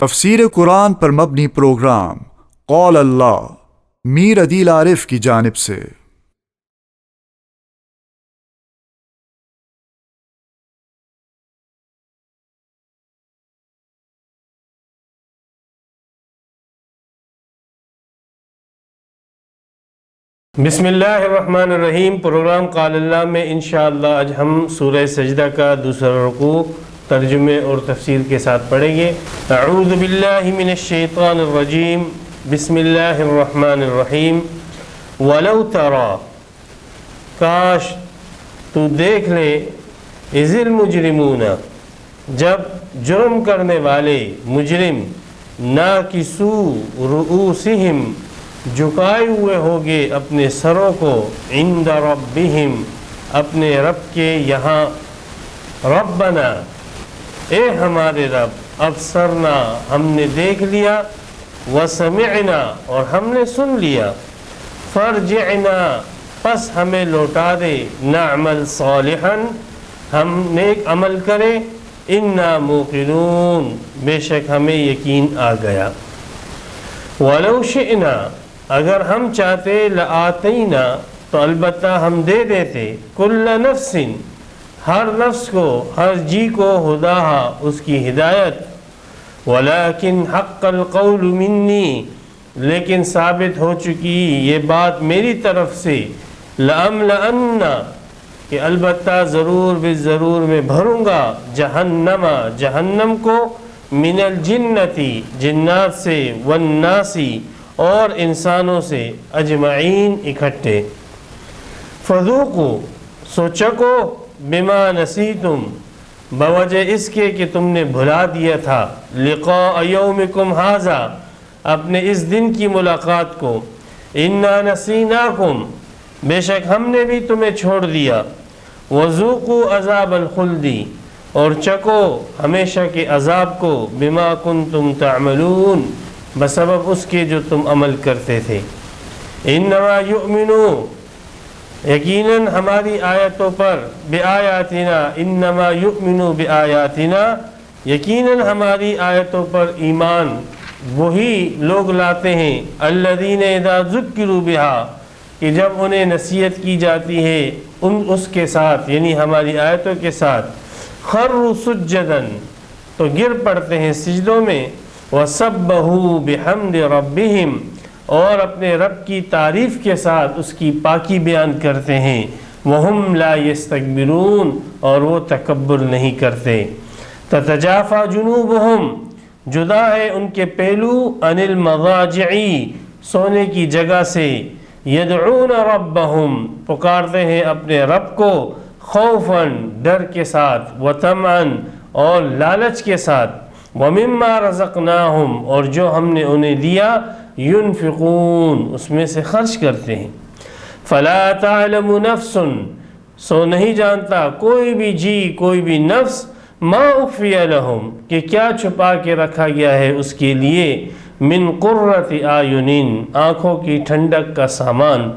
تفسیر قرآن پر مبنی پروگرام قول اللہ میر عدیل عارف کی جانب سے۔ بسم اللہ الرحمن الرحیم۔ پروگرام قال اللہ میں انشاءاللہ آج ہم سورہ سجدہ کا دوسرا رکوع ترجمے اور تفسیر کے ساتھ پڑھیں گے۔ اعوذ باللہ من الشیطان الرجیم، بسم اللہ الرحمن الرحیم۔ وَلَوْ تَرَى، کاش تو دیکھ لے، اذ المجرمون، جب جرم کرنے والے مجرم ناکسوا رؤوسہم، جھکائے ہوئے ہوگے اپنے سروں کو، عند ربہم، اپنے رب کے یہاں، ربنا، اے ہمارے رب، ابصرنا، ہم نے دیکھ لیا، وسمعنا، اور ہم نے سن لیا، فرجعنا، پس ہمیں لوٹا دے، نعمل صالحا، ہم نیک عمل کریں، انا موقنون، بے شک ہمیں یقین آ گیا۔ ولو شئنا، اگر ہم چاہتے، لآتینا، تو البتہ ہم دے دیتے، کل نفس، ہر نفس کو، ہر جی کو، ہداہا، اس کی ہدایت، ولیکن حق القول منی، لیکن ثابت ہو چکی یہ بات میری طرف سے، لأملأن، کہ البتہ ضرور بالضرور میں بھروں گا، جہنم، جہنم کو، من الجنتی، جنات سے، والناسی، اور انسانوں سے، اجمعین، اکٹھے، فذوقوا، سو چکو، بما نسیتم، بوجہ اس کے کہ تم نے بھلا دیا تھا، لقاء یومکم ھذا، اپنے اس دن کی ملاقات کو، انا نسیناکم، بے شک ہم نے بھی تمہیں چھوڑ دیا، وذوقوا عذاب الخلد، اور چکو ہمیشہ کے عذاب کو، بما کنتم تعملون، بسبب اس کے جو تم عمل کرتے تھے، انما یؤمنو، یقیناً ہماری آیتوں پر، بآیاتنا، انما یؤمنو بآیاتنا، یقیناً ہماری آیتوں پر ایمان وہی لوگ لاتے ہیں، الذین اذا ذکروا بہا، کہ جب انہیں نصیحت کی جاتی ہے اس کے ساتھ، یعنی ہماری آیتوں کے ساتھ، خروا سجدا، تو گر پڑتے ہیں سجدوں میں، وسبحوا بحمد ربہم، اور اپنے رب کی تعریف کے ساتھ اس کی پاکی بیان کرتے ہیں، وہم لا یستکبرون، اور وہ تکبر نہیں کرتے، تتجافی جنوبہم، جدا ہے ان کے پہلو، عن المضاجع، سونے کی جگہ سے، یدعون ربہم، پکارتے ہیں اپنے رب کو، خوفاً، ڈر کے ساتھ، وطمعاً، اور لالچ کے ساتھ، ومما رزقناہم، اور جو ہم نے انہیں دیا، ینفقون، اس میں سے خرچ کرتے ہیں، فلا تعلم نفس، سو نہیں جانتا کوئی بھی جی، کوئی بھی نفس، ما اخفی لہم، کہ کیا چھپا کے رکھا گیا ہے اس کے لیے، من قرۃ اعین، آنکھوں کی ٹھنڈک کا سامان،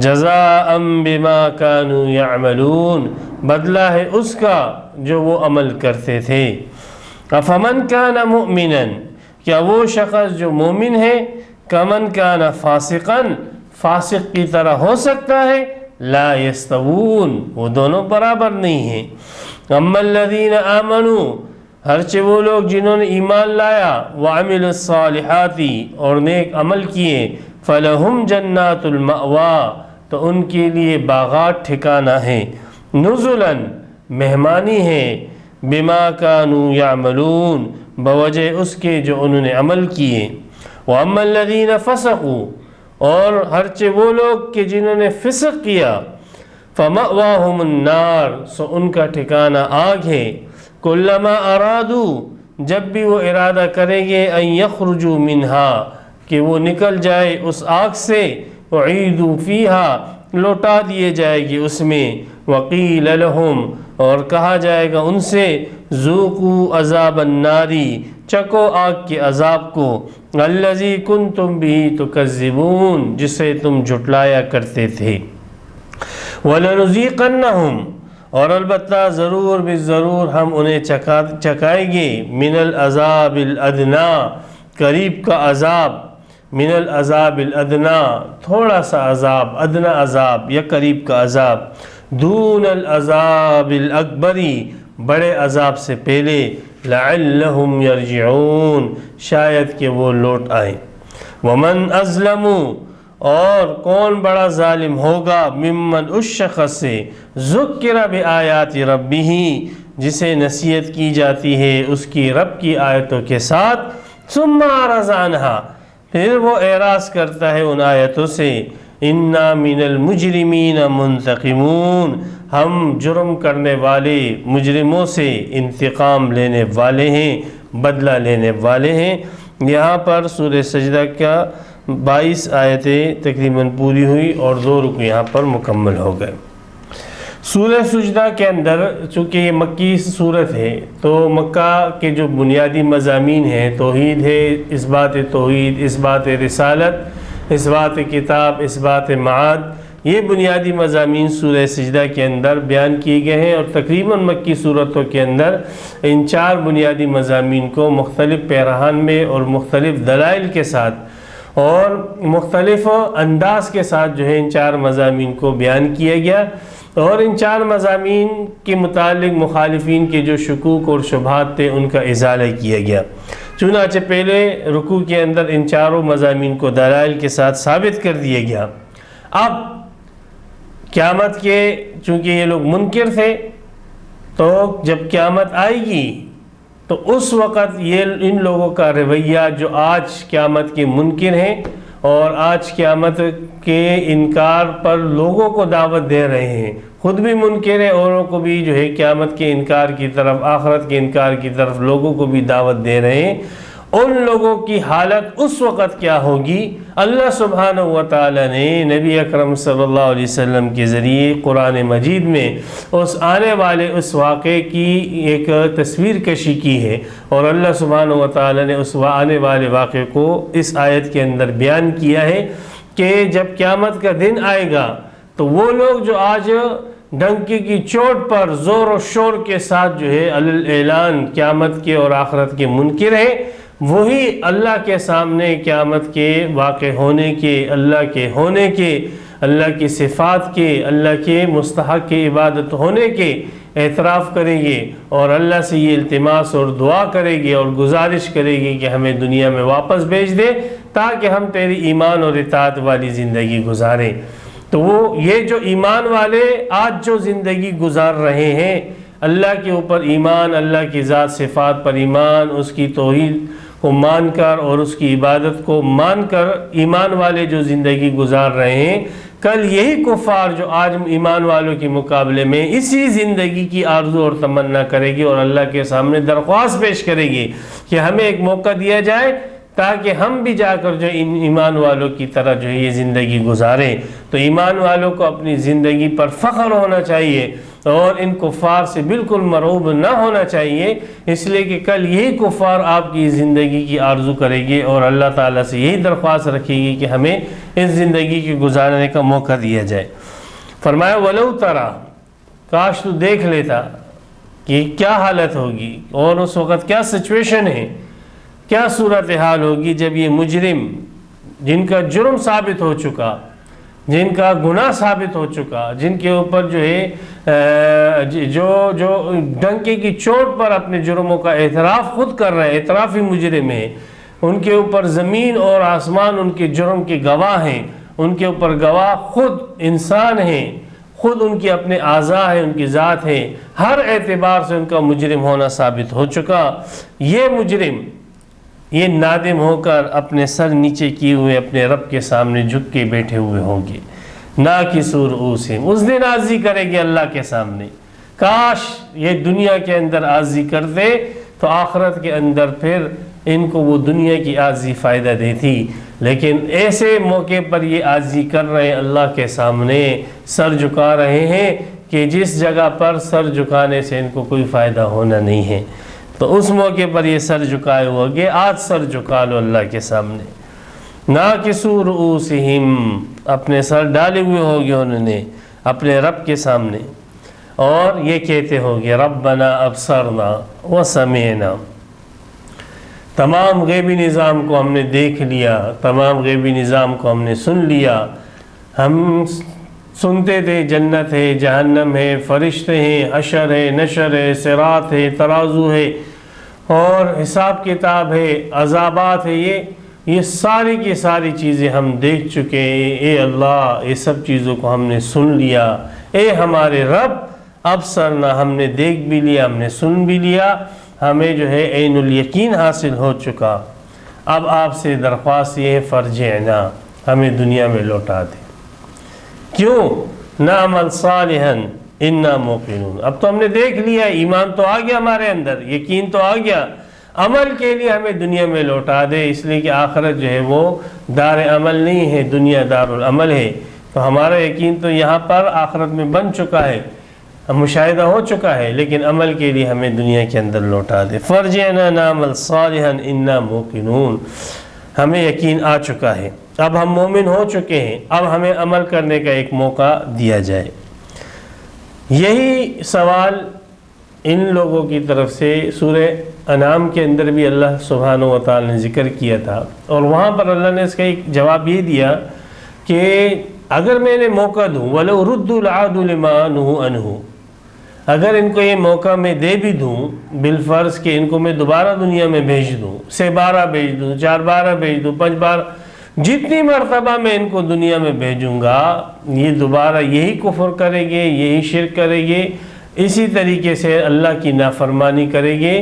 جزاء بما کانوا یعملون، بدلہ ہے اس کا جو وہ عمل کرتے تھے، افمن کان مؤمنا، کیا وہ شخص جو مومن ہے، کمن کان فاسقا، فاسق کی طرح ہو سکتا ہے، لا یستوون، وہ دونوں برابر نہیں ہیں، اما الذین آمنوا، ہرچہ وہ لوگ جنہوں نے ایمان لایا، وعملوا الصالحات، اور نیک عمل کیے، فلہم جنات المأویٰ، تو ان کے لیے باغات ٹھکانہ ہے، نزلا، مہمانی ہے، بما کانوا یعملون، بوجہ اس کے جو انہوں نے عمل کیے، واما الذین فسقوا، اور ہرچہ وہ لوگ کہ جنہوں نے فسق کیا، فمأواہم النار، سو ان کا ٹھکانہ آگ ہے، کلما ارادوا، جب بھی وہ ارادہ کریں گے، ان یخرجوا منہا، کہ وہ نکل جائے اس آگ سے، اعیدوا فیہا، لوٹا دیے جائے گی اس میں، وقیل لہم، اور کہا جائے گا ان سے، ذوقوا عذاب النار، چکو آگ کے عذاب کو، الذی کنتم بہ تکذبون، جسے تم جھٹلایا کرتے تھے، وَلَنُذِيقَنَّهُمْ، اور البتہ ضرور ضرور ہم انہیں چکھائیں گے من العذاب الادنا، قریب کا عذاب، من العذاب الادنا تھوڑا سا عذاب، ادنا عذاب یا قریب کا عذاب، دون العذاب الاکبری بڑے عذاب سے پہلے، لعلہم یرجعون شاید کہ وہ لوٹ آئیں۔ ومن ازلم، اور کون بڑا ظالم ہوگا، ممن اس شخص سے، ذکر بآیات ربہ جسے نصیحت کی جاتی ہے اس کی رب کی آیتوں کے ساتھ، ثم اعرض عنہا پھر وہ اعراض کرتا ہے ان آیتوں سے، انا من المجرمین منتقمون ہم جرم کرنے والے مجرموں سے انتقام لینے والے ہیں، بدلہ لینے والے ہیں۔ یہاں پر سورہ سجدہ کا 22 آیتیں تقریباً پوری ہوئی اور 2 رکوع یہاں پر مکمل ہو گئے۔ سورہ سجدہ کے اندر چونکہ یہ مکی صورت ہے تو مکہ کے جو بنیادی مضامین ہیں، توحید ہے، اثبات توحید، اثبات رسالت، اثبات کتاب، اثبات معاد، یہ بنیادی مضامین سورہ سجدہ کے اندر بیان کیے گئے ہیں، اور تقریباً مکی صورتوں کے اندر ان 4 بنیادی مضامین کو مختلف پیراہن میں اور مختلف دلائل کے ساتھ اور مختلف انداز کے ساتھ جو ہے ان 4 مضامین کو بیان کیا گیا، اور ان 4 مضامین کے متعلق مخالفین کے جو شکوک اور شبہات تھے ان کا ازالہ کیا گیا۔ چنانچہ پہلے رکوع کے اندر ان 4 مضامین کو دلائل کے ساتھ ثابت کر دیا گیا۔ اب قیامت کے چونکہ یہ لوگ منکر تھے، تو جب قیامت آئے گی تو اس وقت یہ ان لوگوں کا رویہ جو آج قیامت کے منکر ہیں اور آج قیامت کے انکار پر لوگوں کو دعوت دے رہے ہیں، خود بھی منکر ہیں، اوروں کو بھی جو ہے قیامت کے انکار کی طرف، آخرت کے انکار کی طرف لوگوں کو بھی دعوت دے رہے ہیں، ان لوگوں کی حالت اس وقت کیا ہوگی؟ اللہ سبحانہ و تعالی نے نبی اکرم صلی اللہ علیہ وسلم کے ذریعے قرآن مجید میں اس آنے والے اس واقعے کی ایک تصویر کشی کی ہے، اور اللہ سبحانہ و تعالی نے اس آنے والے واقعے کو اس آیت کے اندر بیان کیا ہے کہ جب قیامت کا دن آئے گا تو وہ لوگ جو آج ڈنکی کی چوٹ پر زور و شور کے ساتھ جو ہے اعلان قیامت کے اور آخرت کے منکر ہیں، وہی اللہ کے سامنے قیامت کے واقع ہونے کے، اللہ کے ہونے کے، اللہ کی صفات کے، اللہ کے مستحق کے عبادت ہونے کے اعتراف کریں گے، اور اللہ سے یہ التماس اور دعا کریں گے اور گزارش کریں گے کہ ہمیں دنیا میں واپس بھیج دے تاکہ ہم تیری ایمان اور اطاعت والی زندگی گزاریں۔ تو وہ یہ جو ایمان والے آج جو زندگی گزار رہے ہیں، اللہ کے اوپر ایمان، اللہ کی ذات صفات پر ایمان، اس کی توحید کو مان کر اور اس کی عبادت کو مان کر ایمان والے جو زندگی گزار رہے ہیں، کل یہی کفار جو آج ایمان والوں کے مقابلے میں اسی زندگی کی آرزو اور تمنا کرے گی اور اللہ کے سامنے درخواست پیش کرے گی کہ ہمیں ایک موقع دیا جائے تاکہ ہم بھی جا کر جو ان ایمان والوں کی طرح جو ہے یہ زندگی گزاریں۔ تو ایمان والوں کو اپنی زندگی پر فخر ہونا چاہیے اور ان کفار سے بالکل مرعوب نہ ہونا چاہیے، اس لیے کہ کل یہی کفار آپ کی زندگی کی آرزو کرے گی اور اللہ تعالیٰ سے یہی درخواست رکھے گی کہ ہمیں اس زندگی کی گزارنے کا موقع دیا جائے۔ فرمایا وَلَوْ تَرَى، کاش تو دیکھ لیتا کہ کیا حالت ہوگی اور اس وقت کیا سچویشن ہے، کیا صورتحال ہوگی جب یہ مجرم جن کا جرم ثابت ہو چکا، جن کا گناہ ثابت ہو چکا، جن کے اوپر جو ہے جو ڈنکے کی چوٹ پر اپنے جرموں کا اعتراف خود کر رہے ہیں، اعترافی مجرم ہیں، ان کے اوپر زمین اور آسمان ان کے جرم کے گواہ ہیں، ان کے اوپر گواہ خود انسان ہیں، خود ان کی اپنے اعضاء ہیں، ان کی ذات ہے، ہر اعتبار سے ان کا مجرم ہونا ثابت ہو چکا۔ یہ مجرم یہ نادم ہو کر اپنے سر نیچے کیے ہوئے اپنے رب کے سامنے جھک کے بیٹھے ہوئے ہوں گے، ناکسوا رؤوسہم، اس دن عاجزی کرے گی اللہ کے سامنے۔ کاش یہ دنیا کے اندر عاجزی کرتے تو آخرت کے اندر پھر ان کو وہ دنیا کی عاجزی فائدہ دیتی، لیکن ایسے موقع پر یہ عاجزی کر رہے ہیں، اللہ کے سامنے سر جھکا رہے ہیں کہ جس جگہ پر سر جھکانے سے ان کو کوئی فائدہ ہونا نہیں ہے، تو اس موقع پر یہ سر جھکائے ہوگے۔ آج سر جھکا لو اللہ کے سامنے، ناکسوا رؤوسہم، اپنے سر ڈالے ہوئے ہوگے انہوں نے اپنے رب کے سامنے، اور یہ کہتے ہوگے ربنا ابصرنا وسمعنا، تمام غیبی نظام کو ہم نے دیکھ لیا، تمام غیبی نظام کو ہم نے سن لیا، ہم سنتے تھے جنت ہے، جہنم ہے، فرشتے ہیں، حشر ہے، نشر ہے، صراط ہے، ترازو ہے، اور حساب کتاب ہے، عذابات ہے، یہ ساری کی ساری چیزیں ہم دیکھ چکے ہیں۔ اے اللہ، یہ سب چیزوں کو ہم نے سن لیا، اے ہمارے رب، ابصرنا، ہم نے دیکھ بھی لیا، ہم نے سن بھی لیا، ہمیں جو ہے عین الیقین حاصل ہو چکا۔ اب آپ سے درخواست یہ ہے فرجعنا، ہمیں دنیا میں لوٹا دیں۔ کیوں؟ نعمل صالحا انا موقنون، اب تو ہم نے دیکھ لیا، ایمان تو آ گیا ہمارے اندر، یقین تو آ گیا، عمل کے لیے ہمیں دنیا میں لوٹا دے، اس لیے کہ آخرت جو ہے وہ دار عمل نہیں ہے، دنیا دار العمل ہے۔ تو ہمارا یقین تو یہاں پر آخرت میں بن چکا ہے، مشاہدہ ہو چکا ہے، لیکن عمل کے لیے ہمیں دنیا کے اندر لوٹا دے۔ فرجعنا نعمل صالحا انا موقنون، ہمیں یقین آ چکا ہے، اب ہم مومن ہو چکے ہیں، اب ہمیں عمل کرنے کا ایک موقع دیا جائے۔ یہی سوال ان لوگوں کی طرف سے سورہ انعام کے اندر بھی اللہ سبحانہ و تعالی نے ذکر کیا تھا، اور وہاں پر اللہ نے اس کا ایک جواب یہ دیا کہ اگر میں نے موقع دوں وَلَوْ رُدُّوا لَعَادُوا لِمَا نُهُوا عَنْهُ، اگر ان کو یہ موقع میں دے بھی دوں، بالفرض کہ ان کو میں دوبارہ دنیا میں بھیج دوں، 3 بارہ بھیج دوں، 4 بارہ بھیج دوں، 5 بار، جتنی مرتبہ میں ان کو دنیا میں بھیجوں گا، یہ دوبارہ یہی کفر کریں گے، یہی شرک کریں گے، اسی طریقے سے اللہ کی نافرمانی کریں گے،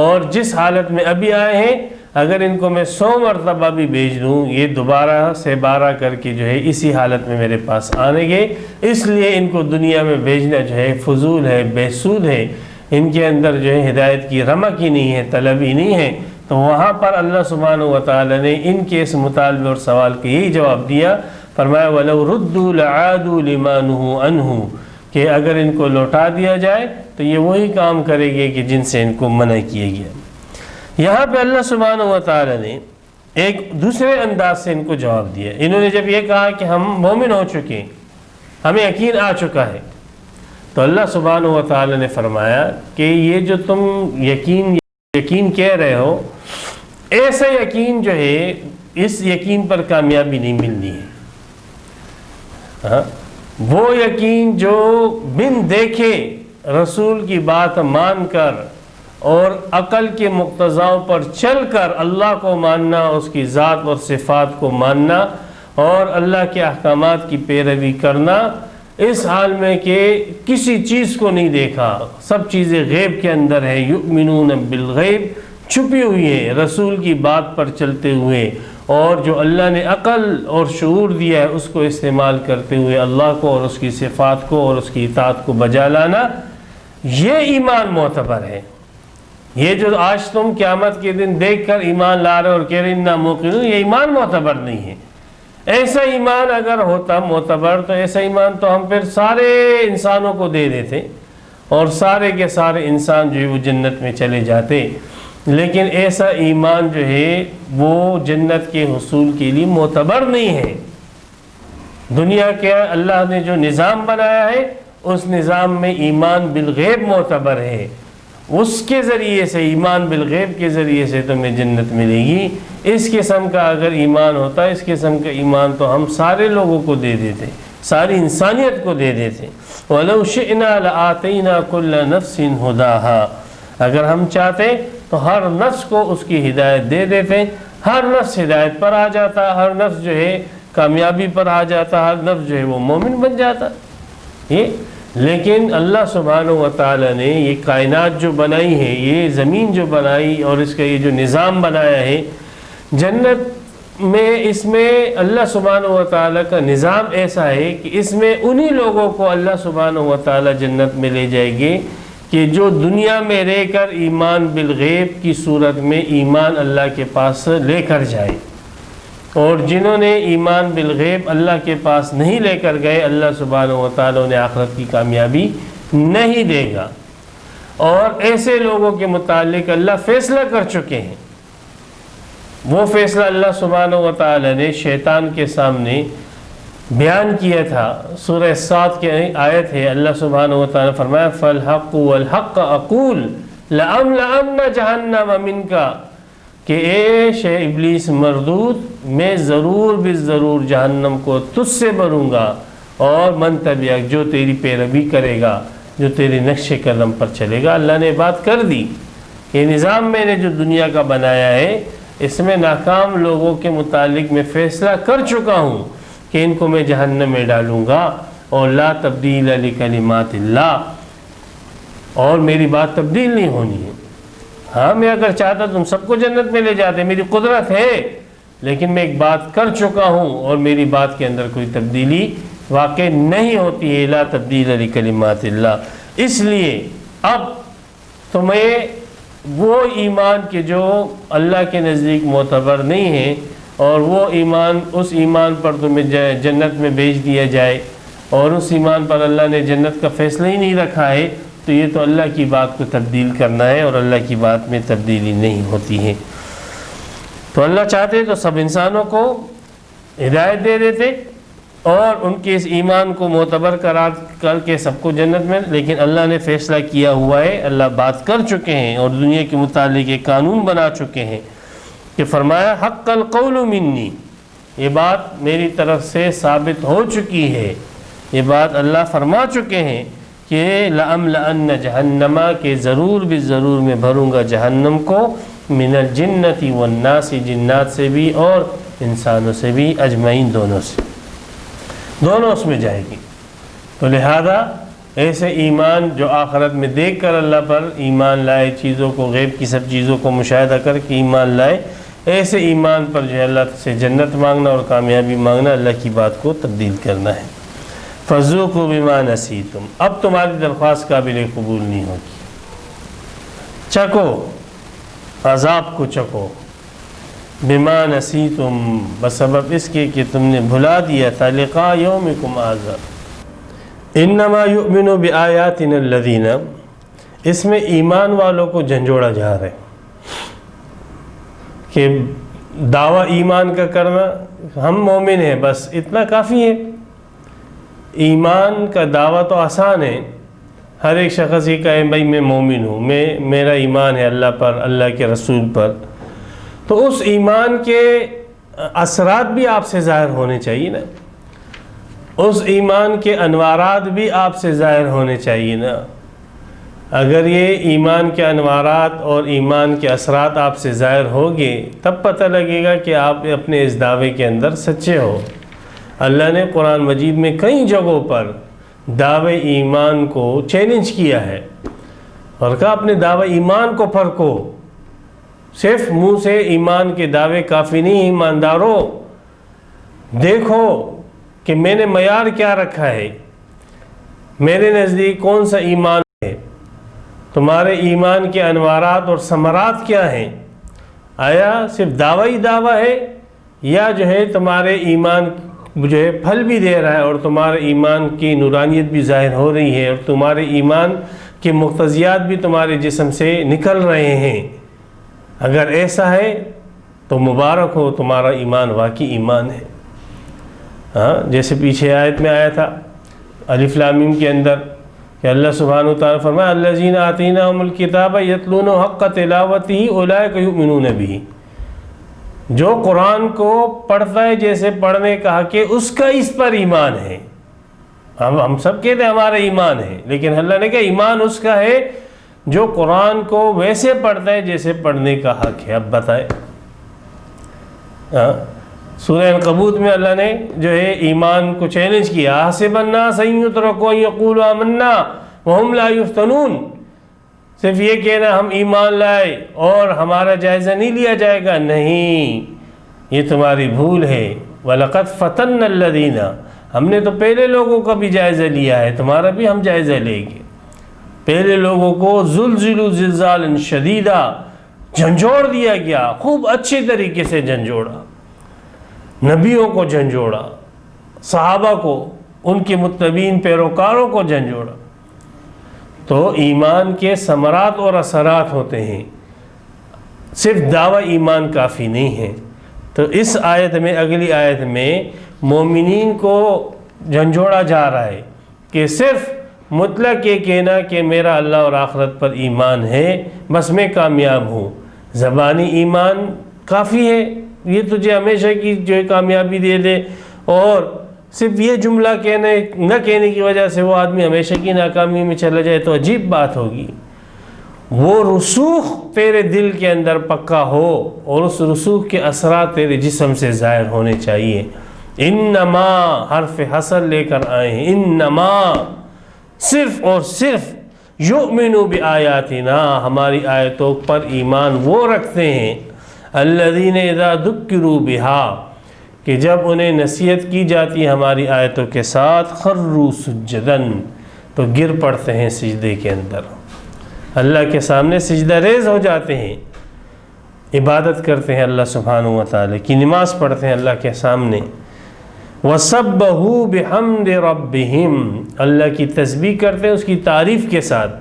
اور جس حالت میں ابھی آئے ہیں اگر ان کو میں 100 مرتبہ بھی بھیج دوں، یہ دوبارہ سے بارہ کر کے جو ہے اسی حالت میں میرے پاس آنے گے، اس لیے ان کو دنیا میں بھیجنا جو ہے فضول ہے، بے سود ہے، ان کے اندر جو ہے ہدایت کی رمق ہی نہیں ہے، طلب ہی نہیں ہے۔ تو وہاں پر اللہ سبحانہ و تعالی نے ان کے اس مطالبے اور سوال کے یہی جواب دیا، فرمایا وَلَوْ رُدُّوا لَعَادُوا لِمَا نُهُوا عَنْهُ، کہ اگر ان کو لوٹا دیا جائے تو یہ وہی کام کرے گے کہ جن سے ان کو منع کیا گیا۔ یہاں پہ اللہ سبحانہ و تعالی نے ایک دوسرے انداز سے ان کو جواب دیا۔ انہوں نے جب یہ کہا کہ ہم مومن ہو چکے ہیں، ہمیں یقین آ چکا ہے، تو اللہ سبحانہ و تعالی نے فرمایا کہ یہ جو تم یقین کہہ رہے ہو، ایسا یقین جو ہے اس یقین پر کامیابی نہیں ملنی ہے۔ وہ یقین جو بن دیکھے رسول کی بات مان کر اور عقل کے مقتضاؤں پر چل کر اللہ کو ماننا، اس کی ذات اور صفات کو ماننا اور اللہ کے احکامات کی پیروی کرنا، اس حال میں کہ کسی چیز کو نہیں دیکھا، سب چیزیں غیب کے اندر ہے، یؤمنون بالغیب، چھپی ہوئی ہے، رسول کی بات پر چلتے ہوئے، اور جو اللہ نے عقل اور شعور دیا ہے اس کو استعمال کرتے ہوئے اللہ کو اور اس کی صفات کو اور اس کی اطاعت کو بجا لانا، یہ ایمان معتبر ہے۔ یہ جو آج تم قیامت کے دن دیکھ کر ایمان لا رہے اور کہہ رہے انا موقنون، یہ ایمان معتبر نہیں ہے۔ ایسا ایمان اگر ہوتا معتبر تو ایسا ایمان تو ہم پھر سارے انسانوں کو دے دیتے اور سارے کے سارے انسان جو ہے وہ جنت میں چلے جاتے، لیکن ایسا ایمان جو ہے وہ جنت کے حصول کے لیے معتبر نہیں ہے۔ دنیا کے اللہ نے جو نظام بنایا ہے اس نظام میں ایمان بالغیب معتبر ہے، اس کے ذریعے سے، ایمان بالغیب کے ذریعے سے تمہیں جنت ملے گی۔ اس قسم کا اگر ایمان ہوتا، اس قسم کا ایمان تو ہم سارے لوگوں کو دے دیتے، ساری انسانیت کو دے دیتے۔ وَلَوْ شِئْنَا لَآتَيْنَا كُلَّ نَفْسٍ هُدَاهَا، اگر ہم چاہتے تو ہر نفس کو اس کی ہدایت دے دیتے، ہر نفس ہدایت پر آ جاتا، ہر نفس جو ہے کامیابی پر آ جاتا، ہر نفس جو ہے وہ مومن بن جاتا۔ لیکن اللہ سبحانہ و تعالی نے یہ کائنات جو بنائی ہے، یہ زمین جو بنائی اور اس کا یہ جو نظام بنایا ہے جنت میں، اس میں اللہ سبحانہ و تعالی کا نظام ایسا ہے کہ اس میں انہی لوگوں کو اللہ سبحانہ و تعالی جنت میں لے جائے گے کہ جو دنیا میں رہ کر ایمان بالغیب کی صورت میں ایمان اللہ کے پاس لے کر جائے، اور جنہوں نے ایمان بالغیب اللہ کے پاس نہیں لے کر گئے، اللہ سبحانہ و تعالیٰ نے آخرت کی کامیابی نہیں دے گا۔ اور ایسے لوگوں کے متعلق اللہ فیصلہ کر چکے ہیں۔ وہ فیصلہ اللہ سبحانہ و تعالیٰ نے شیطان کے سامنے بیان کیا تھا، سورہ صاد کی آیت ہے، اللہ سبحانہ و تعالیٰ فرمایا فَالْحَقُّ وَالْحَقَّ أَقُولُ لَأَمْلَأَنَّ جَهَنَّمَ مِنْكَ، کہ اے شے ابلیس مردود، میں ضرور بالضرور جہنم کو تجھ سے بھروں گا، اور من تبعک، جو تیری پیروی کرے گا، جو تیرے نقش قدم پر چلے گا۔ اللہ نے بات کر دی، یہ نظام میں نے جو دنیا کا بنایا ہے، اس میں ناکام لوگوں کے متعلق میں فیصلہ کر چکا ہوں کہ ان کو میں جہنم میں ڈالوں گا، اور لا تبدیل لکلمات اللہ، اور میری بات تبدیل نہیں ہونی ہے۔ ہاں میں اگر چاہتا تم سب کو جنت میں لے جاتے، میری قدرت ہے، لیکن میں ایک بات کر چکا ہوں اور میری بات کے اندر کوئی تبدیلی واقع نہیں ہوتی ہے، لا تبدیل لکلمات اللہ۔ اس لیے اب تمہیں وہ ایمان کے جو اللہ کے نزدیک معتبر نہیں ہیں، اور وہ ایمان، اس ایمان پر تمہیں جنت میں بھیج دیا جائے، اور اس ایمان پر اللہ نے جنت کا فیصلہ ہی نہیں رکھا ہے، تو یہ تو اللہ کی بات کو تبدیل کرنا ہے، اور اللہ کی بات میں تبدیلی نہیں ہوتی ہے۔ تو اللہ چاہتے تو سب انسانوں کو ہدایت دے دیتے اور ان کے اس ایمان کو معتبر قرار کر کے سب کو جنت میں، لیکن اللہ نے فیصلہ کیا ہوا ہے، اللہ بات کر چکے ہیں اور دنیا کے متعلق ایک قانون بنا چکے ہیں کہ فرمایا حق القول منی، یہ بات میری طرف سے ثابت ہو چکی ہے، یہ بات اللہ فرما چکے ہیں کہ لَأَمْلَأَنَّ جَهَنَّمَ، کہ ضرور بالضرور میں بھروں گا جہنم کو، من الجنت والناس، جنات سے بھی اور انسانوں سے بھی، اجمعین، دونوں سے، دونوں اس میں جائے گی۔ تو لہذا ایسے ایمان جو آخرت میں دیکھ کر اللہ پر ایمان لائے، چیزوں کو، غیب کی سب چیزوں کو مشاہدہ کر کے ایمان لائے، ایسے ایمان پر جو ہے اللہ سے جنت مانگنا اور کامیابی مانگنا، اللہ کی بات کو تبدیل کرنا ہے۔ فَذُوقُوا بِمَا نَسِيتُمْ، اب تمہاری درخواست قابل قبول نہیں ہوگی، چکو عذاب کو، چکو، بِمَا نَسِيتُمْ، بسبب اس کے کہ تم نے بھلا دیا تھا، لقاء یومکم ھذا، انما یؤمن بآیاتنا الذین، اس میں ایمان والوں کو جھنجھوڑا جا رہا ہے کہ دعویٰ ایمان کا کرنا، ہم مومن ہیں بس اتنا کافی ہے۔ ایمان کا دعویٰ تو آسان ہے، ہر ایک شخص یہ کہے بھائی میں مومن ہوں، میرا ایمان ہے اللہ پر، اللہ کے رسول پر، تو اس ایمان کے اثرات بھی آپ سے ظاہر ہونے چاہیے نا، اس ایمان کے انوارات بھی آپ سے ظاہر ہونے چاہیے نا۔ اگر یہ ایمان کے انوارات اور ایمان کے اثرات آپ سے ظاہر ہوگے، تب پتہ لگے گا کہ آپ اپنے اس دعوے کے اندر سچے ہو۔ اللہ نے قرآن مجید میں کئی جگہوں پر دعوے ایمان کو چیلنج کیا ہے اور کہا اپنے دعوے ایمان کو پرکھو، صرف منہ سے ایمان کے دعوے کافی نہیں، ایمانداروں دیکھو کہ میں نے معیار کیا رکھا ہے، میرے نزدیک کون سا ایمان ہے، تمہارے ایمان کے انوارات اور ثمرات کیا ہیں، آیا صرف دعویٰ ہی دعویٰ ہے یا جو ہے تمہارے ایمان جو ہے پھل بھی دے رہا ہے اور تمہارے ایمان کی نورانیت بھی ظاہر ہو رہی ہے اور تمہارے ایمان کے مقتضیات بھی تمہارے جسم سے نکل رہے ہیں؟ اگر ایسا ہے تو مبارک ہو، تمہارا ایمان واقعی ایمان ہے۔ ہاں، جیسے پیچھے آیت میں آیا تھا الف لام میم کے اندر کہ اللہ سبحانہ وتعالیٰ فرمایا الذین آتیناہم الکتاب یتلونہ حق تلاوتہ اولئک یؤمنون بہ، جو قرآن کو پڑھتا ہے جیسے پڑھنے کا حق ہے اس کا اس پر ایمان ہے۔ ہم سب کہتے ہیں ہمارا ایمان ہے، لیکن اللہ نے کہا ایمان اس کا ہے جو قرآن کو ویسے پڑھتا ہے جیسے پڑھنے کا حق ہے۔ اب بتائے، سورہ عنکبوت میں اللہ نے جو ہے ایمان کو چیلنج کیا، حسب الناس ان یترکوا ان یقولوا آمنا وہم لا یفتنون، صرف یہ کہنا ہم ایمان لائے اور ہمارا جائزہ نہیں لیا جائے گا، نہیں، یہ تمہاری بھول ہے۔ وَلَقَدْ فَتَنَّ الَّذِينَ، ہم نے تو پہلے لوگوں کا بھی جائزہ لیا ہے، تمہارا بھی ہم جائزہ لیں گے۔ پہلے لوگوں کو زلزلوا زلزالا شدیدا، جھنجھوڑ دیا گیا، خوب اچھے طریقے سے جھنجھوڑا، نبیوں کو جھنجھوڑا، صحابہ کو، ان کے متبعین پیروکاروں کو جھنجھوڑا۔ تو ایمان کے ثمرات اور اثرات ہوتے ہیں، صرف دعویٰ ایمان کافی نہیں ہے۔ تو اس آیت میں، اگلی آیت میں مومنین کو جھنجھوڑا جا رہا ہے کہ صرف مطلق یہ کہنا کہ میرا اللہ اور آخرت پر ایمان ہے بس میں کامیاب ہوں، زبانی ایمان کافی ہے، یہ تجھے ہمیشہ کی جو کامیابی دے دے، اور صرف یہ جملہ نہ کہنے کی وجہ سے وہ آدمی ہمیشہ کی ناکامی میں چلا جائے تو عجیب بات ہوگی۔ وہ رسوخ تیرے دل کے اندر پکا ہو اور اس رسوخ کے اثرات تیرے جسم سے ظاہر ہونے چاہیے۔ انما حرف حصر لے کر آئے ہیں، انما صرف اور صرف یؤمنوا بآیاتنا، ہماری آیتوں پر ایمان وہ رکھتے ہیں، الذین اذا ذکروا بہا، کہ جب انہیں نصیحت کی جاتی ہے ہماری آیتوں کے ساتھ، خروا سجدن، تو گر پڑتے ہیں سجدے کے اندر، اللہ کے سامنے سجدہ ریز ہو جاتے ہیں، عبادت کرتے ہیں اللہ سبحانہ و تعالی کی، نماز پڑھتے ہیں اللہ کے سامنے۔ وَسَبَّحُوا بِحَمْدِ رَبِّهِمْ، اللہ کی تسبیح کرتے ہیں اس کی تعریف کے ساتھ۔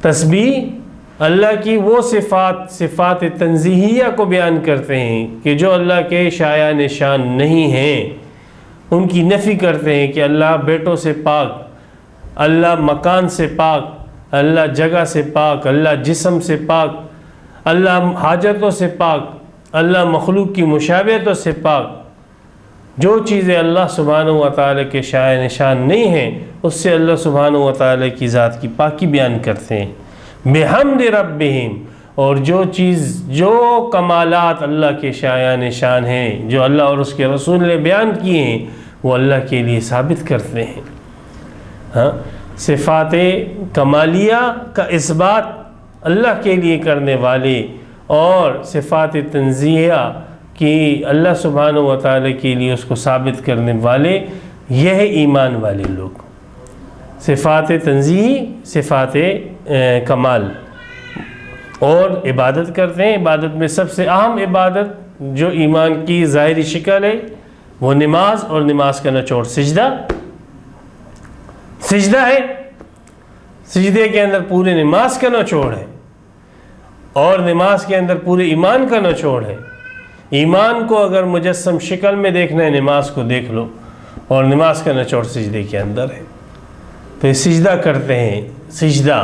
تسبیح اللہ کی وہ صفات تنزیہیہ کو بیان کرتے ہیں کہ جو اللہ کے شایع نشان نہیں ہیں، ان کی نفی کرتے ہیں کہ اللہ بیٹوں سے پاک، اللہ مکان سے پاک، اللہ جگہ سے پاک، اللہ جسم سے پاک، اللہ حاجتوں سے پاک، اللہ مخلوق کی مشابہتوں سے پاک۔ جو چیزیں اللہ سبحانہ و تعالیٰ کے شایع نشان نہیں ہیں اس سے اللہ سبحانہ و تعالیٰ کی ذات کی پاکی بیان کرتے ہیں۔ بحمد ربہم، اور جو کمالات اللہ کے شایع نشان ہیں، جو اللہ اور اس کے رسول نے بیان کیے ہیں، وہ اللہ کے لیے ثابت کرتے ہیں۔ صفات کمالیہ کا اثبات اللہ کے لیے کرنے والے اور صفات تنزیہہ کہ اللہ سبحانہ و تعالیٰ کے لیے اس کو ثابت کرنے والے، یہ ہے ایمان والے لوگ۔ صفات تنزیہی، صفات کمال، اور عبادت کرتے ہیں۔ عبادت میں سب سے اہم عبادت جو ایمان کی ظاہری شکل ہے وہ نماز، اور نماز کا نچوڑ سجدہ ہے۔ سجدے کے اندر پورے نماز کا نچوڑ ہے، اور نماز کے اندر پورے ایمان کا نچوڑ ہے۔ ایمان کو اگر مجسم شکل میں دیکھنا ہے نماز کو دیکھ لو، اور نماز کا نچوڑ سجدے کے اندر ہے۔ تو یہ سجدہ کرتے ہیں، سجدہ۔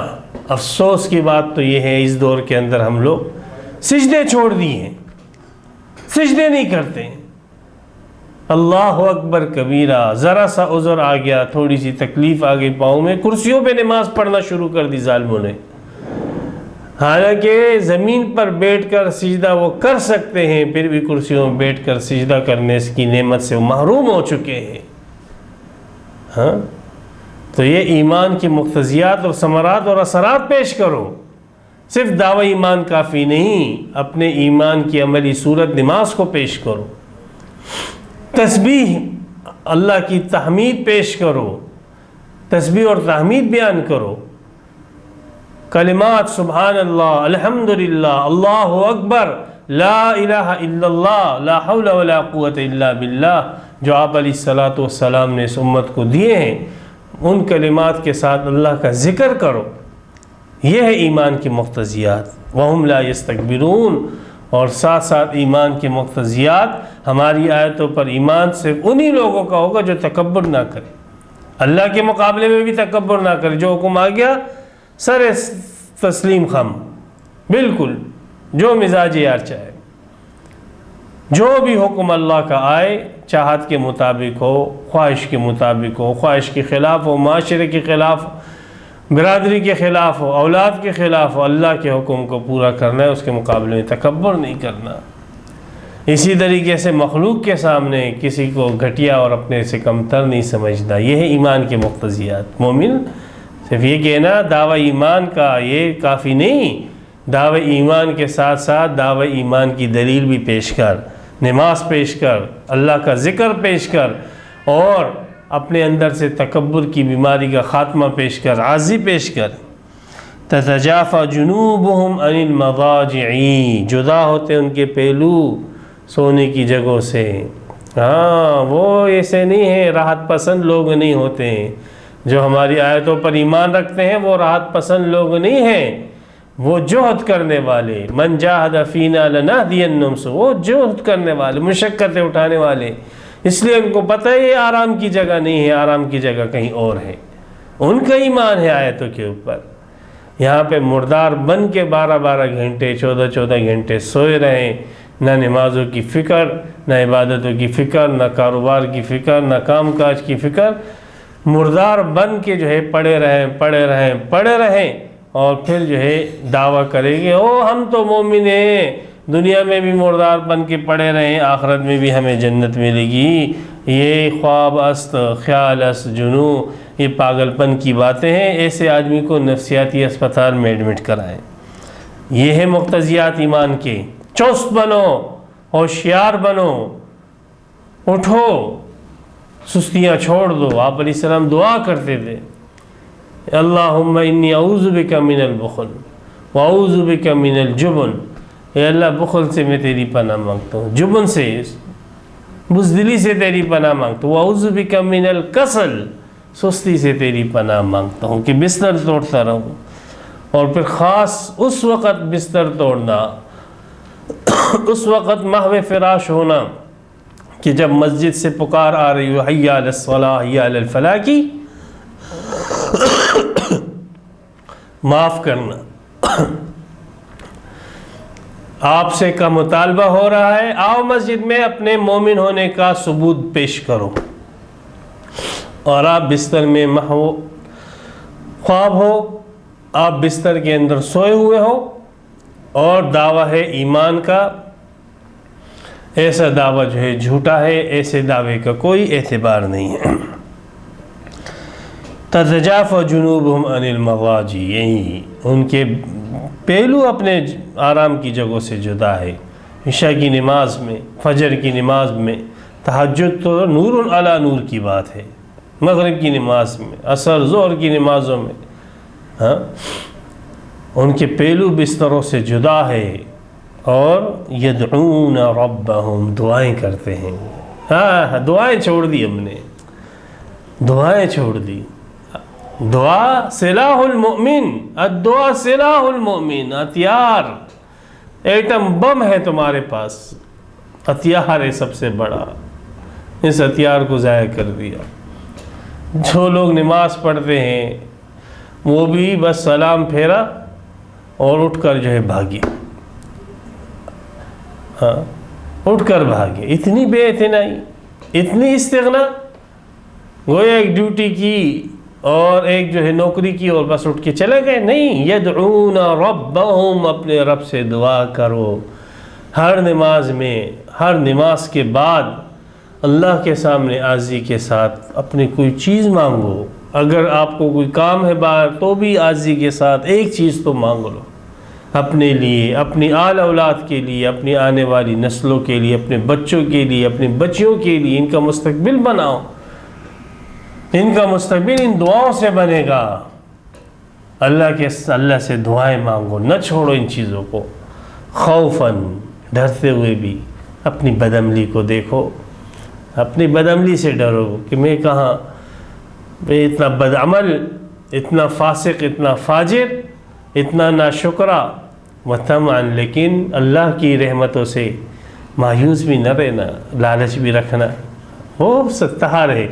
افسوس کی بات تو یہ ہے اس دور کے اندر ہم لوگ سجدے چھوڑ دیے ہیں، سجدے نہیں کرتے ہیں۔ اللہ اکبر کبیرہ، ذرا سا عذر آ گیا، تھوڑی سی تکلیف آ گئی پاؤں میں، کرسیوں پہ نماز پڑھنا شروع کر دی ظالموں نے۔ حالانکہ زمین پر بیٹھ کر سجدہ وہ کر سکتے ہیں، پھر بھی کرسیوں میں بیٹھ کر سجدہ کرنے کی نعمت سے وہ محروم ہو چکے ہیں۔ تو یہ ایمان کی مقتضیات اور ثمرات اور اثرات پیش کرو۔ صرف دعوی ایمان کافی نہیں، اپنے ایمان کی عملی صورت نماز کو پیش کرو، تسبیح اللہ کی تحمید پیش کرو، تسبیح اور تحمید بیان کرو، کلمات سبحان اللہ، الحمدللہ، اللہ اکبر، لا الہ الا اللہ، لا حول ولا قوت الا باللہ، جو آپ علیہ الصلاۃ والسلام نے اس امت کو دیے ہیں، ان کلمات کے ساتھ اللہ کا ذکر کرو۔ یہ ہے ایمان کی مقتضیات۔ وہم لا یستکبرون، اور ساتھ ساتھ ایمان کی مقتضیات ہماری آیتوں پر ایمان صرف انہی لوگوں کا ہوگا جو تکبر نہ کرے، اللہ کے مقابلے میں بھی تکبر نہ کرے۔ جو حکم آ گیا سر تسلیم خم، بالکل جو مزاج یار چاہے، جو بھی حکم اللہ کا آئے، چاہت کے مطابق ہو، خواہش کے مطابق ہو، خواہش کے خلاف ہو، معاشرے کے خلاف ہو، برادری کے خلاف ہو، اولاد کے خلاف ہو، اللہ کے حکم کو پورا کرنا ہے، اس کے مقابلے میں تکبر نہیں کرنا۔ اسی طریقے سے مخلوق کے سامنے کسی کو گھٹیا اور اپنے سے کمتر نہیں سمجھنا۔ یہ ہے ایمان کے مقتضیات۔ مومن صرف یہ کہنا دعوی ایمان کا یہ کافی نہیں، دعوی ایمان کے ساتھ ساتھ دعوی ایمان کی دلیل بھی پیش کر، نماز پیش کر، اللہ کا ذکر پیش کر، اور اپنے اندر سے تکبر کی بیماری کا خاتمہ پیش کر، عاجزی پیش کر۔ تتجافى جنوبهم عن المضاجع، جدا ہوتے ان کے پہلو سونے کی جگہوں سے۔ وہ ایسے نہیں ہیں، راحت پسند لوگ نہیں ہوتے ہیں۔ جو ہماری آیتوں پر ایمان رکھتے ہیں وہ راحت پسند لوگ نہیں ہیں، وہ جہد کرنے والے، من جاہد فینا لنہدینہم، وہ جہد کرنے والے، مشقتیں اٹھانے والے، اس لیے ان کو پتہ ہے یہ آرام کی جگہ نہیں ہے، آرام کی جگہ کہیں اور ہے۔ ان کا ایمان ہے آیتوں کے اوپر۔ یہاں پہ مردار بن کے 12 گھنٹے 14 گھنٹے سوئے رہیں، نہ نمازوں کی فکر، نہ عبادتوں کی فکر، نہ کاروبار کی فکر، نہ کام کاج کی فکر، مردار بن کے جو ہے پڑے رہیں اور پھر جو ہے دعویٰ کریں گے او ہم تو مومن ہیں، دنیا میں بھی مردار بن کے پڑے رہیں، آخرت میں بھی ہمیں جنت ملے گی۔ یہ خواب است، خیال است، جنو، یہ پاگل پن کی باتیں ہیں۔ ایسے آدمی کو نفسیاتی اسپتال میں ایڈمٹ کرائیں۔ یہ ہے مقتضیات ایمان کے۔ چست بنو، ہوشیار بنو، اٹھو، سستیاں چھوڑ دو۔ آپ علیہ السلام دعا کرتے تھے، اللہم انی اعوذ بک من البخل واعوذ بک من الجبن، اے اللہ بخل سے میں تیری پناہ مانگتا ہوں، جبن سے، بزدلی سے تیری پناہ مانگتا ہوں، واعوذ بک من الکسل، سستی سے تیری پناہ مانگتا ہوں کہ بستر توڑتا رہوں۔ اور پھر خاص اس وقت بستر توڑنا، اس وقت محو فراش ہونا کہ جب مسجد سے پکار آ رہی ہو حی علی الصلاۃ حی علی الفلاح کی، معاف کرنا۔ آپ سے کا مطالبہ ہو رہا ہے، آؤ مسجد میں اپنے مومن ہونے کا ثبوت پیش کرو، اور آپ بستر میں محو خواب ہو، آپ بستر کے اندر سوئے ہوئے ہو، اور دعویٰ ہے ایمان کا، ایسا دعویٰ جو ہے جھوٹا ہے، ایسے دعوے کا کوئی اعتبار نہیں ہے۔ تتجافی جنوبہم عن المضاجع، یہی ان کے پہلو اپنے آرام کی جگہوں سے جدا ہے۔ عشاء کی نماز میں، فجر کی نماز میں، تہجد تو نور علی نور کی بات ہے، مغرب کی نماز میں، عصر ظہر کی نمازوں میں، ان کے پہلو بستروں سے جدا ہے، اور یدعون ربہم، دعائیں کرتے ہیں۔ دعائیں چھوڑ دی ہم نے، دعائیں چھوڑ دی۔ دعا سلاح المؤمن، الدعا سلاح المؤمن، ہتھیار، ایٹم بم ہے تمہارے پاس، ہتھیار ہے سب سے بڑا، اس ہتھیار کو ضائع کر دیا۔ جو لوگ نماز پڑھتے ہیں وہ بھی بس سلام پھیرا اور اٹھ کر جو ہے بھاگے، اٹھ کر بھاگے۔ اتنی بے اعتنائی، اتنی استغنا، گویا ایک ڈیوٹی کی اور ایک جو ہے نوکری کی اور بس اٹھ کے چلے گئے۔ نہیں، یدعون ربہم، اپنے رب سے دعا کرو، ہر نماز میں، ہر نماز کے بعد اللہ کے سامنے عاجزی کے ساتھ اپنی کوئی چیز مانگو۔ اگر آپ کو کوئی کام ہے باہر تو بھی عاجزی کے ساتھ ایک چیز تو مانگ لو، اپنے لیے، اپنی آل اولاد کے لیے، اپنی آنے والی نسلوں کے لیے، اپنے بچوں کے لیے، اپنی بچیوں کے لیے، ان کا مستقبل بناؤ۔ ان کا مستقبل ان دعاؤں سے بنے گا۔ اللہ سے دعائیں مانگو، نہ چھوڑو ان چیزوں کو، خوفاً، ڈرتے ہوئے بھی۔ اپنی بدعملی کو دیکھو، اپنی بدعملی سے ڈرو کہ میں کہاں، میں اتنا بدعمل، اتنا فاسق، اتنا فاجر، اتنا ناشکرا، وطمعاً، لیکن اللہ کی رحمتوں سے مایوس بھی نہ رہنا، لالچ بھی رکھنا۔ وہ ستار ہے،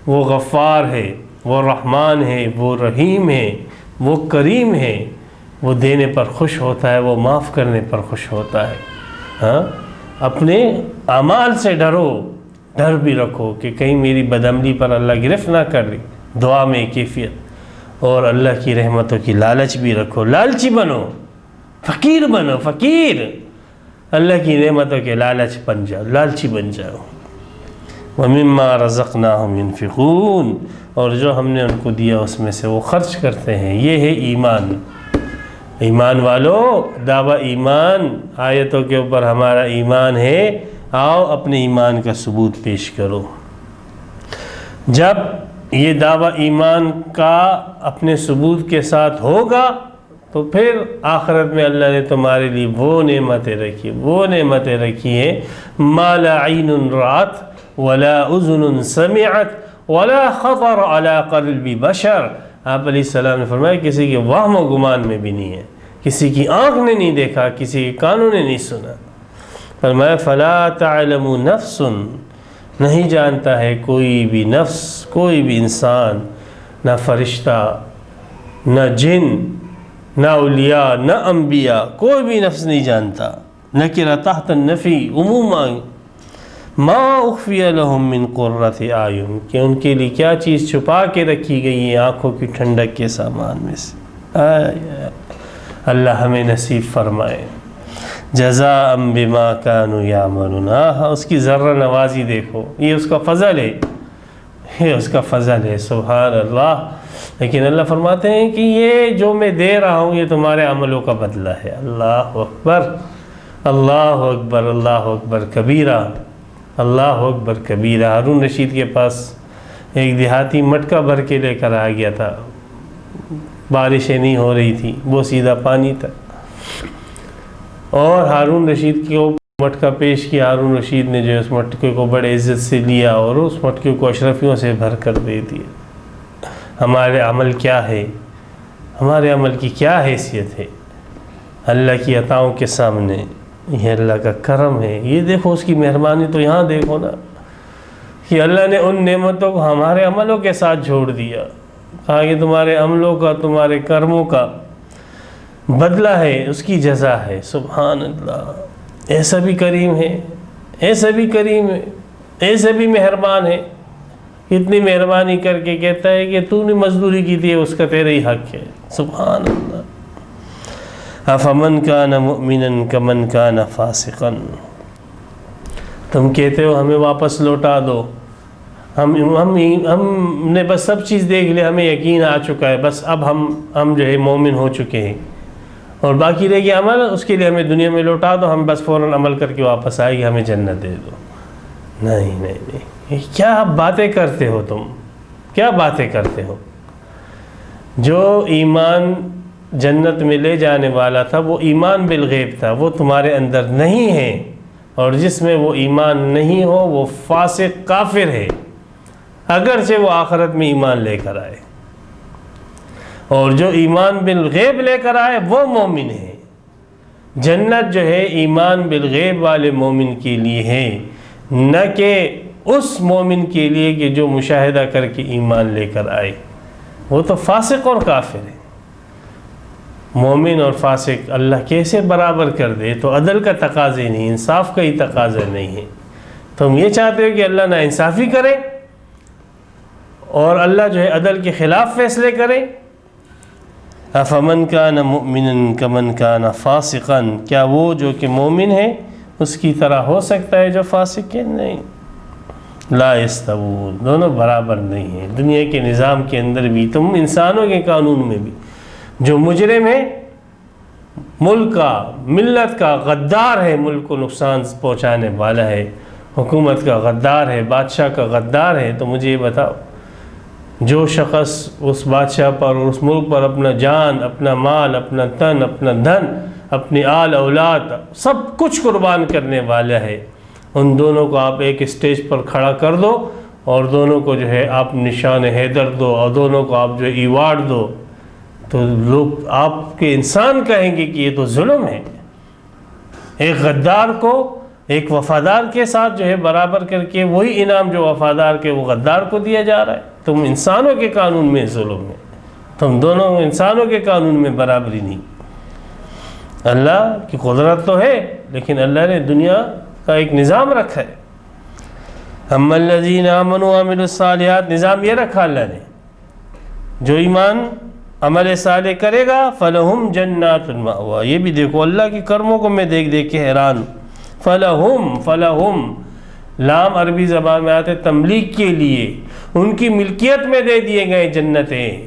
وہ غفار ہے، وہ رحمان ہے، وہ رحیم ہے، وہ کریم ہے، وہ دینے پر خوش ہوتا ہے، وہ معاف کرنے پر خوش ہوتا ہے۔ اپنے اعمال سے ڈرو، ڈر بھی رکھو کہ کہیں میری بدعملی پر اللہ گرفت نہ کر لے، دعا میں کیفیت، اور اللہ کی رحمتوں کی لالچ بھی رکھو، لالچی بنو، فقیر بنو، فقیر، اللہ کی نعمتوں کے لالچ بن جاؤ، لالچی بن جاؤ۔ وَمِمَّا رَزَقْنَاهُمْ يُنْفِقُونَ، اور جو ہم نے ان کو دیا اس میں سے وہ خرچ کرتے ہیں۔ یہ ہے ایمان۔ ایمان والو، دعویٰ ایمان، آیتوں کے اوپر ہمارا ایمان ہے، آؤ اپنے ایمان کا ثبوت پیش کرو۔ جب یہ دعویٰ ایمان کا اپنے ثبوت کے ساتھ ہوگا تو پھر آخرت میں اللہ نے تمہارے لیے وہ نعمتیں رکھی ہیں ما لا عین رأت ولا اذن سمعت ولا خطر علی قلب بشر۔ آپ علیہ السلام نے فرمایا کسی کے وہم و گمان میں بھی نہیں ہے، کسی کی آنکھ نے نہیں دیکھا، کسی کے کانوں نے نہیں سنا۔ فرمایا فلا تعلم نفس، نہیں جانتا ہے کوئی بھی نفس، کوئی بھی انسان، نہ فرشتہ، نہ جن، نہ اولیاء، نہ انبیاء، کوئی بھی نفس نہیں جانتا۔ نکرہ تحت النفی عموماً، ما اخفی لہم من قرۃ اعین، کہ ان کے لیے کیا چیز چھپا کے رکھی گئی ہے آنکھوں کی ٹھنڈک کے سامان میں سے۔ اللہ ہمیں نصیب فرمائے۔ جزاء بما کانوا یعملون، اس کی ذرہ نوازی دیکھو، یہ اس کا فضل ہے، یہ اس کا فضل ہے، سبحان اللہ۔ لیکن اللہ فرماتے ہیں کہ یہ جو میں دے رہا ہوں یہ تمہارے عملوں کا بدلہ ہے۔ اللہ اکبر، اللہ اکبر، اللہ اکبر کبیرہ، اللہ اکبر کبیرہ۔ ہارون رشید کے پاس ایک دیہاتی مٹکا بھر کے لے کر آ گیا تھا، بارشیں نہیں ہو رہی تھی، وہ سیدھا پانی تھا، اور ہارون رشید کو مٹکا پیش کیا۔ ہارون رشید نے جو اس مٹکے کو بڑے عزت سے لیا اور اس مٹکے کو اشرفیوں سے بھر کر دے دیا۔ ہمارے عمل کیا ہے، ہمارے عمل کی کیا حیثیت ہے اللہ کی عطاؤں کے سامنے؟ یہ اللہ کا کرم ہے۔ یہ دیکھو اس کی مہربانی، تو یہاں دیکھو نا کہ اللہ نے ان نعمتوں کو ہمارے عملوں کے ساتھ جوڑ دیا، کہا کہ تمہارے عملوں کا، تمہارے کرموں کا بدلہ ہے، اس کی جزا ہے۔ سبحان اللہ، ایسا بھی کریم ہے، ایسا بھی کریم ہے، ایسا بھی مہربان ہے، اتنی مہربانی کر کے کہتا ہے کہ تو نے مزدوری کی تھی، اس کا تیرا ہی حق ہے۔ سبحان اللہ۔ افمن کان مؤمنا کمن کان فاسقا، تم کہتے ہو ہمیں واپس لوٹا دو، ہم نے بس سب چیز دیکھ لیا، ہمیں یقین آ چکا ہے، بس اب ہم جو ہے مومن ہو چکے ہیں، اور باقی رہ گیا عمل، اس کے لیے ہمیں دنیا میں لوٹا دو، ہم بس فوراً عمل کر کے واپس آئے گی، ہمیں جنت دے دو۔ نہیں نہیں نہیں، یہ کیا باتیں کرتے ہو تم، کیا باتیں کرتے ہو؟ جو ایمان جنت میں لے جانے والا تھا وہ ایمان بالغیب تھا، وہ تمہارے اندر نہیں ہے، اور جس میں وہ ایمان نہیں ہو وہ فاسق کافر ہے، اگرچہ وہ آخرت میں ایمان لے کر آئے، اور جو ایمان بالغیب لے کر آئے وہ مومن ہے۔ جنت جو ہے ایمان بالغیب والے مومن کے لیے ہے، نہ کہ اس مومن کے لیے کہ جو مشاہدہ کر کے ایمان لے کر آئے، وہ تو فاسق اور کافر ہے۔ مومن اور فاسق اللہ کیسے برابر کر دے؟ تو عدل کا تقاضے نہیں، انصاف کا ہی تقاضا نہیں ہے۔ تم یہ چاہتے ہو کہ اللہ نا انصافی کرے اور اللہ جو ہے عدل کے خلاف فیصلے کرے؟ افمن کان مؤمنا کمن کان فاسقا، کیا وہ جو کہ مومن ہے اس کی طرح ہو سکتا ہے جو فاسق ہے؟ نہیں، لا یستوون، دونوں برابر نہیں ہیں۔ دنیا کے نظام کے اندر بھی، تم انسانوں کے قانون میں بھی، جو مجرم ہے، ملک کا، ملت کا غدار ہے، ملک کو نقصان پہنچانے والا ہے، حکومت کا غدار ہے، بادشاہ کا غدار ہے، تو مجھے یہ بتاؤ، جو شخص اس بادشاہ پر اور اس ملک پر اپنا جان، اپنا مال، اپنا تن، اپنا دھن، اپنی آل اولاد سب کچھ قربان کرنے والا ہے، ان دونوں کو آپ ایک اسٹیج پر کھڑا کر دو اور دونوں کو جو ہے آپ نشان حیدر دو اور دونوں کو آپ جو ہے ایوارڈ دو، تو لوگ آپ کے انسان کہیں گے کہ یہ تو ظلم ہے۔ ایک غدار کو ایک وفادار کے ساتھ جو ہے برابر کر کے وہی انعام جو وفادار کے وہ غدار کو دیا جا رہا ہے۔ تم انسانوں کے قانون میں ظلم ہے، تم دونوں انسانوں کے قانون میں برابری نہیں۔ اللہ کی قدرت تو ہے، لیکن اللہ نے دنیا کا ایک نظام رکھا ہے۔ اما الذین آمنوا وعملوا الصالحات، نظام یہ رکھا اللہ نے، جو ایمان عمل صالح کرے گا فلہم جنات المأویٰ۔ یہ بھی دیکھو اللہ کے کرموں کو میں دیکھ دیکھ کے حیران ہوں۔ فلہم لام عربی زبان میں آتے تملیک کے لیے، ان کی ملکیت میں دے دیے گئے جنتیں،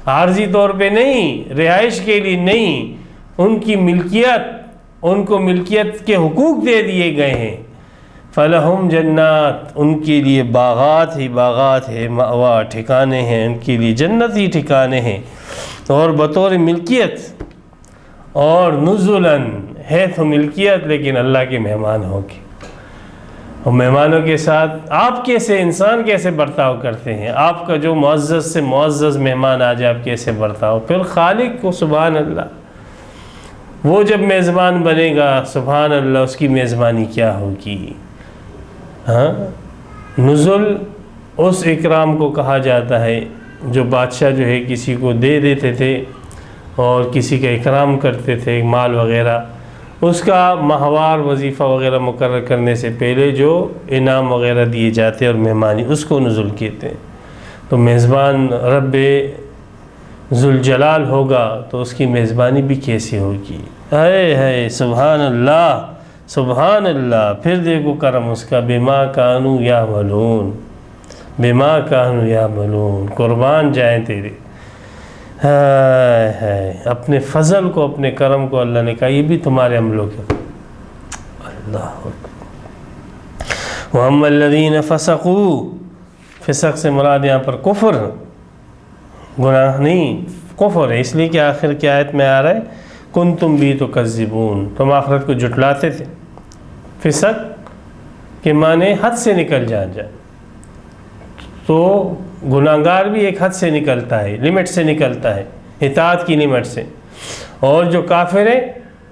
عارضی طور پہ نہیں، رہائش کے لیے نہیں، ان کی ملکیت، ان کو ملکیت کے حقوق دے دیے گئے ہیں۔ فلہم جنات، ان کے لیے باغات ہی باغات ہے، مأوا ٹھکانے ہیں، ان کے لیے جنت ہی ٹھکانے ہیں، اور بطور ملکیت، اور نزلاً ہے تو ملکیت لیکن اللہ کے مہمان ہو کے، اور مہمانوں کے ساتھ آپ کیسے، انسان کیسے برتاؤ کرتے ہیں؟ آپ کا جو معزز سے معزز مہمان آ جائے آپ کیسے برتاؤ؟ پھر خالق کو سبحان اللہ، وہ جب میزبان بنے گا سبحان اللہ، اس کی میزبانی کیا ہوگی؟ ہاں، نزل اس اکرام کو کہا جاتا ہے جو بادشاہ جو ہے کسی کو دے دیتے تھے اور کسی کا اکرام کرتے تھے مال وغیرہ، اس کا ماہوار وظیفہ وغیرہ مقرر کرنے سے پہلے جو انعام وغیرہ دیے جاتے اور مہمانی، اس کو نزل کہتے ہیں۔ تو میزبان رب ذوالجلال ہوگا تو اس کی میزبانی بھی کیسی ہوگی، ہے سبحان اللہ سبحان اللہ۔ پھر دیکھو کرم اس کا، بما کانوا یعملون، بما کانوا یعملون، قربان جائیں تیرے، ہے اپنے فضل کو، اپنے کرم کو اللہ نے کہا یہ بھی تمہارے عملوں کے۔ اللہ وَأَمَّا الَّذِينَ فَسَقُوا، فسق سے مراد یہاں پر کفر، گناہ نہیں، کفر ہے، اس لیے کہ آخر کی آیت میں آ رہا ہے کنتم بی تکذبون، تم آخرت کو جھٹلاتے تھے۔ فسق کے معنی حد سے نکل جانا، تو گناہگار بھی ایک حد سے نکلتا ہے، لمٹ سے نکلتا ہے، اطاعت کی لمٹ سے، اور جو کافر ہے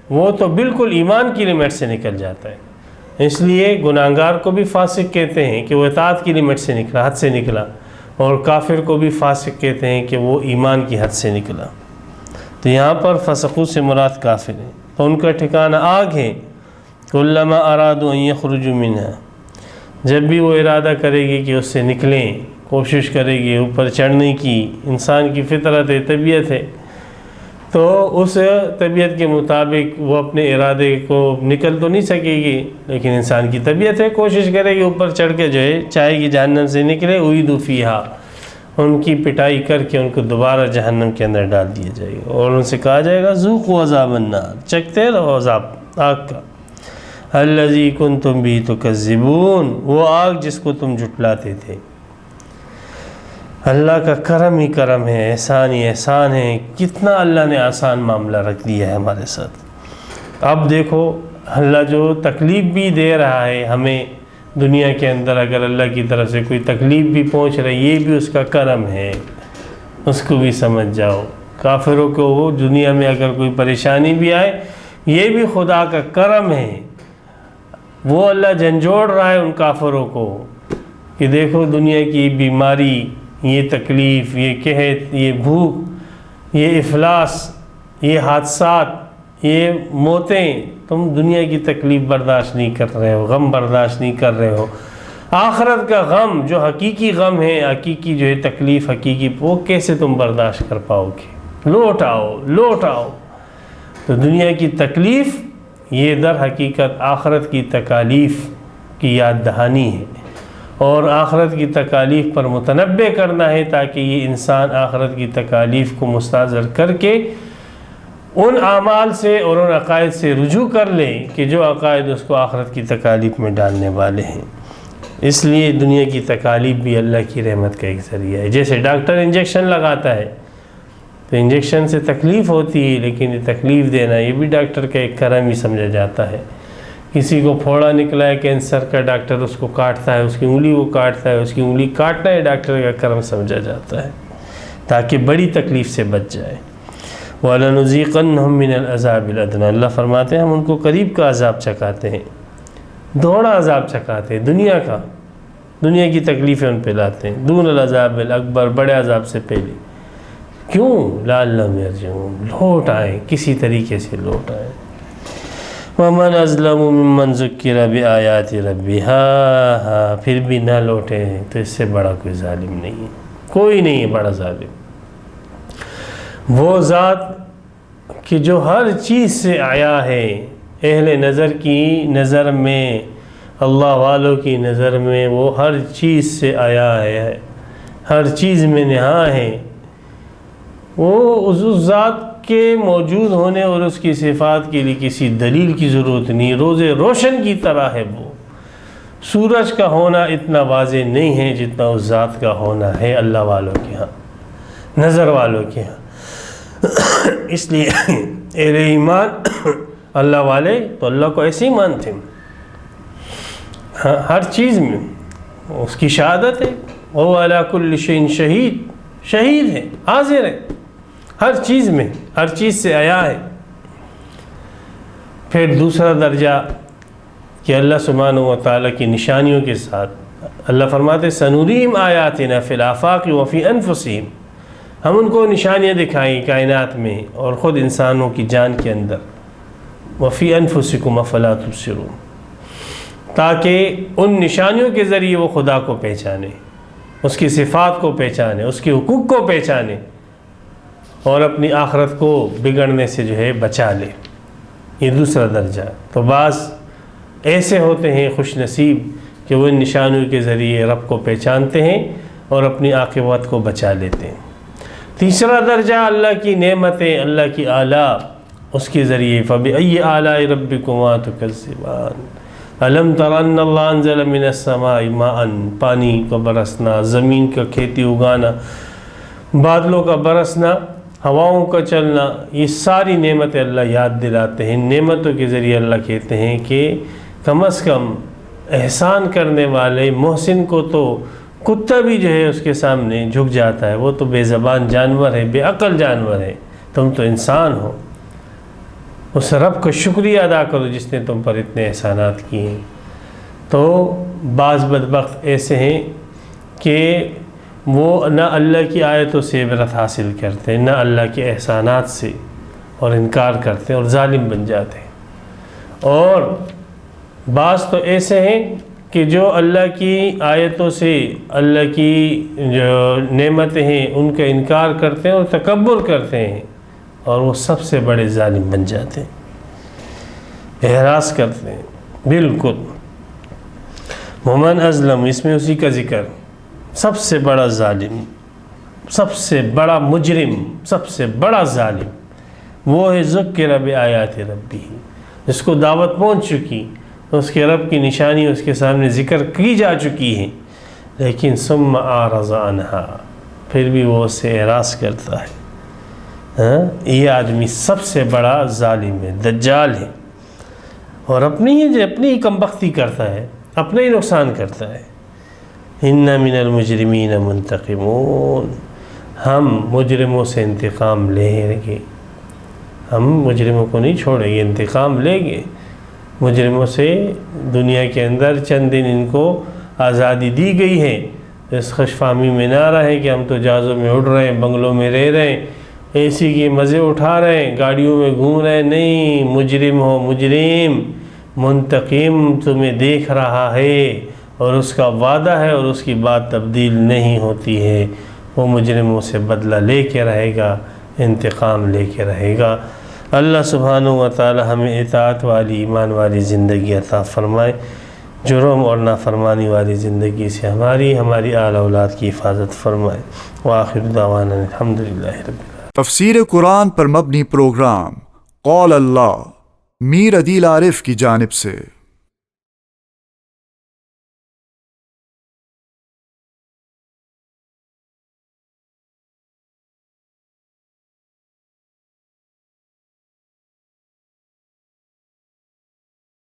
وہ تو بالکل ایمان کی لمٹ سے نکل جاتا ہے۔ اس لیے گناہگار کو بھی فاسق کہتے ہیں کہ وہ اطاعت کی لمٹ سے نکلا، حد سے نکلا، اور کافر کو بھی فاسق کہتے ہیں کہ وہ ایمان کی حد سے نکلا۔ تو یہاں پر فسقو سے مراد کافر ہے، تو ان کا ٹھکانہ آگ ہے۔ کلما ارادوا ان یخرجوا منہا، جب بھی وہ ارادہ کرے گی کہ اس سے نکلیں، کوشش کرے گی اوپر چڑھنے کی، انسان کی فطرت ہے، طبیعت ہے، تو اس طبیعت کے مطابق وہ اپنے ارادے کو نکل تو نہیں سکے گی، لیکن انسان کی طبیعت ہے، کوشش کرے گی اوپر چڑھ کے جو ہے چاہے گی جہنم سے نکلے، اعیدوا فیہا، ان کی پٹائی کر کے ان کو دوبارہ جہنم کے اندر ڈال دیا جائے گا، اور ان سے کہا جائے گا ذوقوا عذاب النار، چکھتے رہو عذاب آگ کا، الذی کنتم بہ تکذبون، وہ آگ جس کو تم جھٹلاتے تھے۔ اللہ کا کرم ہی کرم ہے، احسان ہی احسان ہے، کتنا اللہ نے آسان معاملہ رکھ دیا ہے ہمارے ساتھ۔ اب دیکھو اللہ جو تکلیف بھی دے رہا ہے ہمیں دنیا کے اندر، اگر اللہ کی طرف سے کوئی تکلیف بھی پہنچ رہی، یہ بھی اس کا کرم ہے، اس کو بھی سمجھ جاؤ۔ کافروں کو وہ دنیا میں اگر کوئی پریشانی بھی آئے، یہ بھی خدا کا کرم ہے، وہ اللہ جھنجھوڑ رہا ہے ان کافروں کو کہ دیکھو دنیا کی بیماری، یہ تکلیف، یہ قحط، یہ بھوک، یہ افلاس، یہ حادثات، یہ موتیں، تم دنیا کی تکلیف برداشت نہیں کر رہے ہو، غم برداشت نہیں کر رہے ہو، آخرت کا غم جو حقیقی غم ہے، حقیقی جو ہے تکلیف حقیقی، وہ کیسے تم برداشت کر پاؤ گے؟ لوٹ آؤ لوٹ آؤ۔ تو دنیا کی تکلیف یہ در حقیقت آخرت کی تکالیف کی یاد دہانی ہے، اور آخرت کی تکالیف پر متنبع کرنا ہے تاکہ یہ انسان آخرت کی تکالیف کو مستحضر کر کے ان اعمال سے اور ان عقائد سے رجوع کر لے کہ جو عقائد اس کو آخرت کی تکالیف میں ڈالنے والے ہیں۔ اس لیے دنیا کی تکالیف بھی اللہ کی رحمت کا ایک ذریعہ ہے۔ جیسے ڈاکٹر انجیکشن لگاتا ہے تو انجیکشن سے تکلیف ہوتی ہے، لیکن یہ تکلیف دینا یہ بھی ڈاکٹر کا ایک کرم ہی سمجھا جاتا ہے۔ کسی کو پھوڑا نکلا ہے کینسر کا، ڈاکٹر اس کو کاٹتا ہے، اس کی انگلی وہ کاٹتا ہے، اس کی انگلی کاٹنا ہے ڈاکٹر کا کرم سمجھا جاتا ہے تاکہ بڑی تکلیف سے بچ جائے۔ وَلَنُذِيقَنَّهُم مِّنَ الْعَذَابِ الْأَدْنَىٰ، اللہ فرماتے ہیں ہم ان کو قریب کا عذاب چکھاتے ہیں، دوڑا عذاب چکھاتے ہیں، دنیا کا، دنیا کی تکلیفیں ان پہ لاتے ہیں، دون العذاب الاکبر، بڑے عذاب سے پہلے۔ کیوں؟ لعلہم یرجعون، لوٹ آئیں، کسی طریقے سے لوٹ آئیں۔ وَمَنْ أَظْلَمُ مِمَّنْ ذُكِّرَ بِآيَاتِ رَبِّهِ، پھر بھی نہ لوٹیں تو اس سے بڑا کوئی ظالم نہیں ہے، کوئی نہیں ہے بڑا ظالم۔ وہ ذات کہ جو ہر چیز سے آیا ہے، اہل نظر کی نظر میں، اللہ والوں کی نظر میں وہ ہر چیز سے آیا ہے، ہر چیز میں نہاں ہے، وہ اس ذات کے موجود ہونے اور اس کی صفات کے لیے کسی دلیل کی ضرورت نہیں، روز روشن کی طرح ہے وہ۔ سورج کا ہونا اتنا واضح نہیں ہے جتنا اس ذات کا ہونا ہے اللہ والوں کے ہاں، نظر والوں کے ہاں۔ اس لیے اہل ایمان اللہ والے تو اللہ کو ایسے ہی مانتے ہیں، ہر چیز میں اس کی شہادت ہے، وہ علی کل شیء شہید، شہید ہے، حاضر ہے ہر چیز میں، ہر چیز سے آیا ہے۔ پھر دوسرا درجہ کہ اللہ سبحانہ و تعالیٰ کی نشانیوں کے ساتھ اللہ فرماتے سنوریم آیاتنا فی الآفاق وفی انفسہم، ہم ان کو نشانیاں دکھائیں کائنات میں اور خود انسانوں کی جان کے اندر، وفی انفسکم افلا تبصرون، تاکہ ان نشانیوں کے ذریعے وہ خدا کو پہچانے، اس کی صفات کو پہچانے، اس کے حقوق کو پہچانے اور اپنی آخرت کو بگڑنے سے جو ہے بچا لے۔ یہ دوسرا درجہ۔ تو بعض ایسے ہوتے ہیں خوش نصیب کہ وہ ان نشانیوں کے ذریعے رب کو پہچانتے ہیں اور اپنی عاقبت کو بچا لیتے ہیں۔ تیسرا درجہ اللہ کی نعمتیں، اللہ کی آلاء، اس کے ذریعے فَبِأَيِّ آلَاءِ رَبِّكُمَا تُكَذِّبَانِ أَلَمْ تَرَ أَنَّ اللَّهَ أَنزَلَ مِنَ السَّمَاءِ مَاءً، پانی کا برسنا، زمین کا کھیتی اگانا، بادلوں کا برسنا، ہواؤں کا چلنا، یہ ساری نعمتیں اللہ یاد دلاتے ہیں۔ ان نعمتوں کے ذریعے اللہ کہتے ہیں کہ کم از کم احسان کرنے والے محسن کو تو کتا بھی جو ہے اس کے سامنے جھک جاتا ہے، وہ تو بے زبان جانور ہے، بے عقل جانور ہے، تم تو انسان ہو۔ اس رب کا شکریہ ادا کرو جس نے تم پر اتنے احسانات کیے ہیں۔ تو بعض بدبخت ایسے ہیں کہ وہ نہ اللہ کی آیتوں سے عبرت حاصل کرتے ہیں، نہ اللہ کے احسانات سے، اور انکار کرتے ہیں اور ظالم بن جاتے ہیں۔ اور بعض تو ایسے ہیں کہ جو اللہ کی آیتوں سے، اللہ کی جو نعمتیں ہیں ان کا انکار کرتے ہیں اور تکبر کرتے ہیں، اور وہ سب سے بڑے ظالم بن جاتے ہیں، احراس کرتے ہیں۔ بالکل ومن اظلم، اس میں اسی کا ذکر، سب سے بڑا ظالم، سب سے بڑا مجرم، سب سے بڑا ظالم وہ ہے ذکر بآیات ربہ، جس کو دعوت پہنچ چکی، اس کے رب کی نشانی اس کے سامنے ذکر کی جا چکی ہے، لیکن ثم اعرض عنہا، پھر بھی وہ اس سے اعراض کرتا ہے۔ یہ آدمی سب سے بڑا ظالم ہے، دجال ہے، اور اپنی ہی کمبختی کرتا ہے، اپنا ہی نقصان کرتا ہے۔ ان من المجرمین منتقمون، ہم مجرموں سے انتقام لیں گے، ہم مجرموں کو نہیں چھوڑیں گے، انتقام لیں گے مجرموں سے۔ دنیا کے اندر چند دن ان کو آزادی دی گئی ہے، اس خوش فہمی میں نہ رہیں کہ ہم تو جہازوں میں اڑ رہے ہیں، بنگلوں میں رہ رہے ہیں، اے سی کے مزے اٹھا رہے ہیں، گاڑیوں میں گھوم رہے ہیں۔ نہیں، مجرم ہو مجرم، منتقم تمہیں دیکھ رہا ہے، اور اس کا وعدہ ہے اور اس کی بات تبدیل نہیں ہوتی ہے۔ وہ مجرموں سے بدلہ لے کے رہے گا، انتقام لے کے رہے گا۔ اللہ سبحانہ و تعالی ہمیں اطاعت والی، ایمان والی زندگی عطا فرمائے، جرم اور نافرمانی والی زندگی سے ہماری آل اولاد کی حفاظت فرمائے۔ وآخر دعوانا الحمدللہ رب العالمین۔ تفسیر قرآن پر مبنی پروگرام قول اللہ میر عدیل عارف کی جانب سے